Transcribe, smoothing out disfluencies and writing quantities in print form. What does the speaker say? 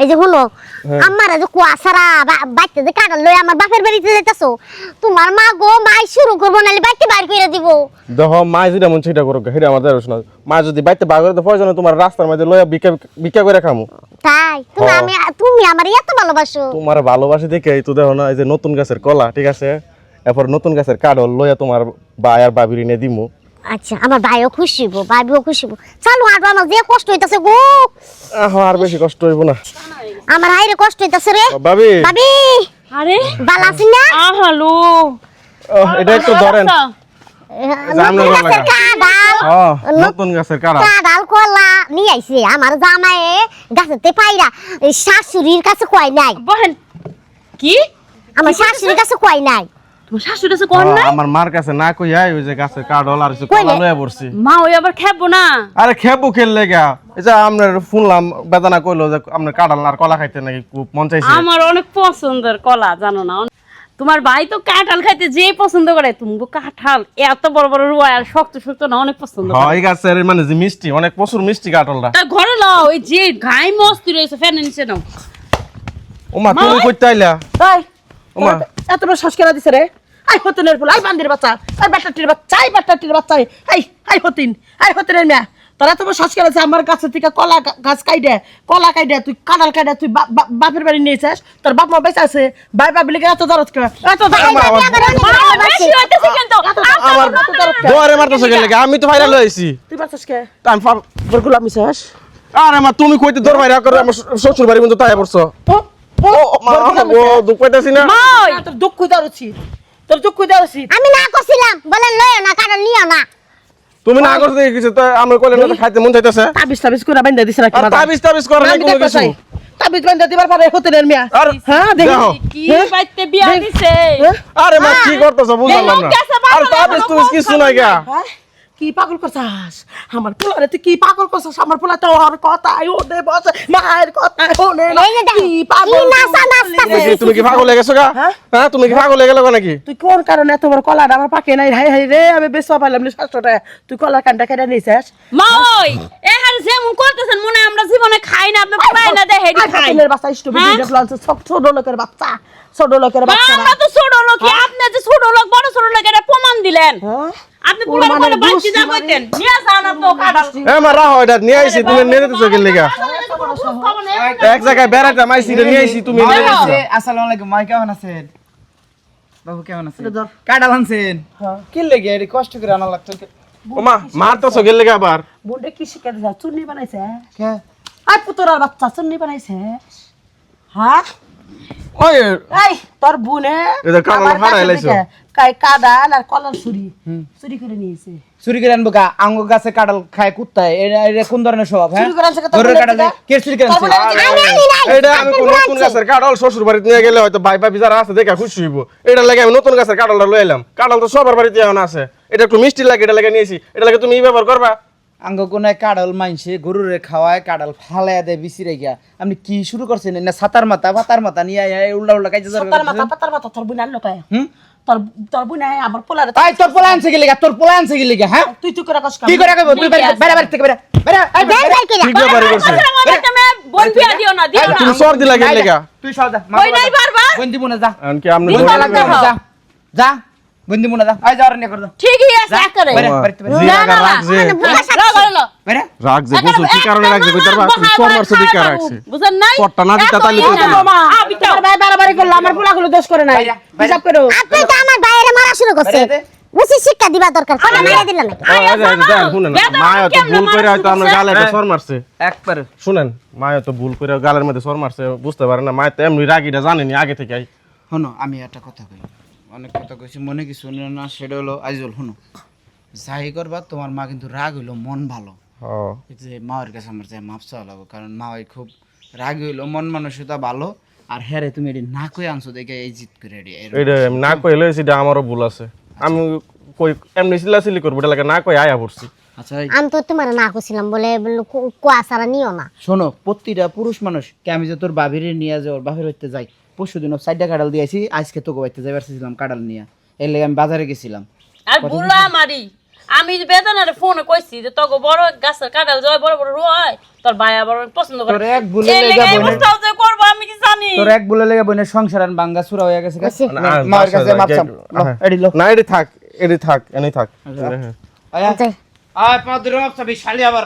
এই যে হলো আমার যে কুয়াশারা বাইতে যে কাটা লই আমার বাপের বাড়িতে যাইতাছো তোমার মা গো মাই শুরু করব নালে বাইতে বাইর কইরা দিব দেখো মা যেটা মন সেটা করুক হেডা আমার দেরছ না মা যদি বাইতে বার করে তো প্রয়োজন তোমার রাস্তার মধ্যে লইয়া ভিক্ষা করে খামু তাই তুমি আমার এত ভালোবাসো তোমার ভালোবাসি দেখে তো দেখো না এই যে নতুন গাছের কলা ঠিক আছে এরপর নতুন গাছের কাঠল লইয়া তোমার ভাই আর বাবির এনে দিমু আচ্ছা আমার ভাইও খুশি হইব ভাবিও খুশি হইব চলো আর আমার যে কষ্ট হইতাছে গো আর বেশি কষ্ট হইব না আমার হাইরে কষ্ট হইতাছে রে ভাবি ভাবি আরে ভালো আছিস না হ্যালো এটা একটু ধরেন নতুন গাছের কাঁঠাল নতুন গাছের কাঠল কাঁঠাল কলা নিয়ে আইছে আমার জামায়ে গাছেতে পাইরা এই শাশুড়ির কাছে কয় নাই বহেন কি আমার শাশুড়ির কাছে কয় নাই তোমার শাশুড়ি আছে কোন না আমার মার কাছে না কইয়াই ওই যে গাছের কাঠল আর কলা লইয়া পড়ছি মা ওই আবার খাবো না আরে খেবো খেললে গা এই যে আপনার শুনলাম বেদনা কইলো যে আপনার কাঁঠাল আর কলা খাইতে নাকি খুব মন চাইছে আমার অনেক পছন্দের কলা জানো না তোমার ভাই তো কাঁঠাল খাইতে যে পছন্দ করে তুমি কাঁঠাল এত বড় বড় রুয়া আর শক্ত শক্ত না অনেক পছন্দ করে হয় গাছের মানে যে মিষ্টি অনেক প্রচুর মিষ্টি কাঁঠালটা তা ঘরে লাও ওই যে ঘাই মস্তি রয়েছে ফ্যান নিচে নাও ওমা তুমি কইতে আইলা তাই ওমা এত বড় শ্বাস কেনা দিছে রে আই হতিনের ফুল আই বান্দির বাচ্চা আই বাটাটির বাচ্চা আই বাটাটির বাচ্চা আই হতিনের মিয়া তোরা তো শ্বাস কেনা আছে আমার কাছে থেকে কলা গাছ কলা কাইডে তুই কাঁঠাল কাইডে তুই বাপের বাড়ি নিয়েছিস তোর বাপ মা বেঁচে আছে ভাই বাপ লিগে এত দরদ করে এত বেশি হইতেছে কিন্তু আমার দোয়ারে মারতেছ কেন লাগা আমি তো ফাইরা লইছি তুই বাচ্চাস কে তাই তোর গোলাম মিছাস আরে মা তুমি কইতে দর বাইরা করে আমার শ্বশুর বাড়ি মধ্যে তাই পড়ছো ও মা ও দুঃখ পাইতাছি না মাই তোর দুঃখ দারুছি তোর দুঃখ দারুছি আমি না কইছিলাম বলেন লয়ও না কারণ নিও না তুমি না করতে কিছু তো আমরা কইলে না খাইতে মন চাইতাছে তাবিজ করে বাইন্দা দিছ না কি আর তাবিজ করে নাই কোনো কিছু তাবিজ বাইন্দা দিবার পরে হতিনের মিয়া আর হ্যাঁ দেখি দেখো। কি বাইতে বিয়া দিছে আরে মা কি করতেছ বুঝলাম না আর তাবিজ তুমি কিছু নাই গা হ্যাঁ? কি পাগল করছাস আমার পোলারে তুই কি পাগল করছাস আমার পোলা তো ওর কথাই ওনে বসে মায়ের কথাই ওনে না। এই যে দেখো, কি পাগল কি নাচা নাচতাছে। তুমি কি পাগল হয়ে গেছো গা হ্যাঁ? হ্যাঁ তুমি কি পাগল হয়ে গেল নাকি তুই কোন কারণে তোমার কলাটা আমার পাকে নাই হাই হাই রে আমি বেসবা পাইলাম না 700 টাকা তুই কলার কান্ডা কেটে নিছিস মাই এহার যেমন করতেছেন মনে হয় আমরা জীবনে খাই না আপনি পাই না দেহে খাই খাইলের বাচ্চা ইষ্ট হ্যাঁ? ভিডিও প্লান্স ছোট লোকের বাচ্চা ছোট লোকের বাচ্চা আমরা তো ছোট লোক আপনি যে ছোট লোক বড় ছোট লোক এটা প্রমাণ দিলেন হ্যাঁ আপনি পুরানো মানে করে বাচ্চি যা কইতেন নিয়ে যান আপনি কাটাল এ মা রাহো এটা নিয়ে আইছি তুমি নিয়ে যেতেছো কি লাগা এক জায়গায় বেড়াতে মাইছি এটা নিয়ে আইছি তুমি নিয়ে আইছো আসসালামু আলাইকুম মাই কেমন আছেন বাবু কেমন আছেন কাটাল আনছেন কি লেগে এর কষ্ট করে আনা লাগতো ওমা মারতেছো কি লাগা আবার বুন্ডে কি শিখে দিছা চুন্নি বানাইছে কে আই পুতরার বাচ্চা চুন্নি বানাইছে হ্যাঁ ওই এই তোর বুনে এটা কালো হারাই লাইছো কাই কাদাল আর কলার চুরি করে নিয়েছে চুরি করে আনবো কা আঙ্গুর গাছে কাটাল খায় কুত্তায় এটা কোন ধরনের স্বভাব হ্যাঁ চুরি করে আনছে ধরে কাটাল কে চুরি করে আনছে এটা আমি কোন নতুন গাছের কাঁঠাল শ্বশুর বাড়িতে নিয়ে গেলে হয়তো ভাই ভাই যারা আছে দেখে খুশি হইব এটা লাগে আমি নতুন গাছের কাঁঠালটা লই এলাম কাঁঠাল তো সবার বাড়িতে এখন আছে এটা একটু মিষ্টি লাগে এটা লাগে নিয়েছি এটা লাগে তুমি ব্যবহার করবা আঙ্গ কোনায় কাটাল মাইনছে গরুরে খাওয়ায় কাটাল ফালায়া দেয় বিসি রেগিয়া আপনি কি শুরু করছেন না সাতার মাথা নিয়ে উল্টা উল্টা কাইতে পাতার মাথা তোর বুনার লোকায় হুম তোর বুনায় আমার পোলারে তাই তোর পোলা আনছে গেলে তোর পোলা আনছে গেলে হ্যাঁ তুই করে কষ্ট কি করে কইবো তুই বেরা বেরা থেকে বেরা বেরা এই বের বেরা। বের কইরা ঠিক ব্যাপারই করছে তুমি বল বিয়া দিও না দিও না তুমি সর দিলা কি লাগা তুই সর যা কই নাই বারবার বন্দি মুনা যা আনকি আপনি দিবা বলে লাগবে। যা যা বন্দি মুনা যা আই যাওয়ার নিয়ে কর যা ঠিকই আছে করে বেরা বাড়িতে বেরা জি আগা রাখছে বেরা রাখছে বুঝছো কি কারণে রাখছে কইতার বা তুমি সর মারছো দিকা রাখছে বুঝেন নাই পট্টা না দিতা তাইলে তো আমার ভাই বাড়াবাড়ি করলো আমার পোলাগুলো দোষ করে নাই হিসাব করো আপনি তো আমার ভাইয়ের মারা শুরু করছেন বের হইতে। উচিত শিক্ষা দিবা দরকার কথা মেরে দিলাম নাকি শুনেন মায়া তো ভুল করে হয়তো আপনার গালে একটা সর মারছে একবারে শুনেন মায়া তো ভুল করে গালের মধ্যে সর মারছে বুঝতে পারে না মায়া তো এমনি রাগিটা জানেনি আগে থেকে শোনো আমি একটা কথা কই অনেক কথা কইছি মনে কিছু না সেটা হলো আইজল শোনো যাই করবা তোমার মা কিন্তু রাগ হইলো মন ভালো এই যে মায়ের কাছে আমার যাই মাপ চাওয়া লাগো কারণ মা ওই খুব রাগ হইলো মন মানসিকতা ভালো আর হ্যাঁ রে তুমি এটি না কই আনছো দেখে এই জিত করে এটি এটা আমি না কইলে সেটা আমারও ভুল আছে আমি কই এমনি চিল্লাচিল্লি করবো এটা লাগে না কই আয়া পড়ছি আচ্ছা আমি তো তোমার না কইছিলাম বলে কুয়াশারা নিও না শোনো প্রতিটা পুরুষ মানুষ কে আমি যে তোর বাবির নিয়ে যে ওর বাপের হইতে যাই পরশু দিন 4টা কাঁঠাল দিয়েছি আজকে তোকে বাইতে যাইবার ছিলাম কাঁঠাল নিয়ে এর লেগে আমি বাজারে গেছিলাম আর বুলা মারি আমি বেদনারে ফোনে কইছি যে তোকে বড় গাছের কাঁঠাল জয় বড় বড় রয় তোর ভাই আবার অনেক পছন্দ করে তোর এক ভুলে এই লেগা লেগে এই বোনের- বুঝতাও যে করবো আমি কি জানি তোর এক বলে লেগে বোনের সংসার আর বাঙ্গা সুরা হয়ে গেছে বুঝছি। মায়ের কাছে মাপ চাম এডি লো না এটি থাক এনি থাক আয়া যাই। আয় পা ধরে মাপ চাবি শালি আবার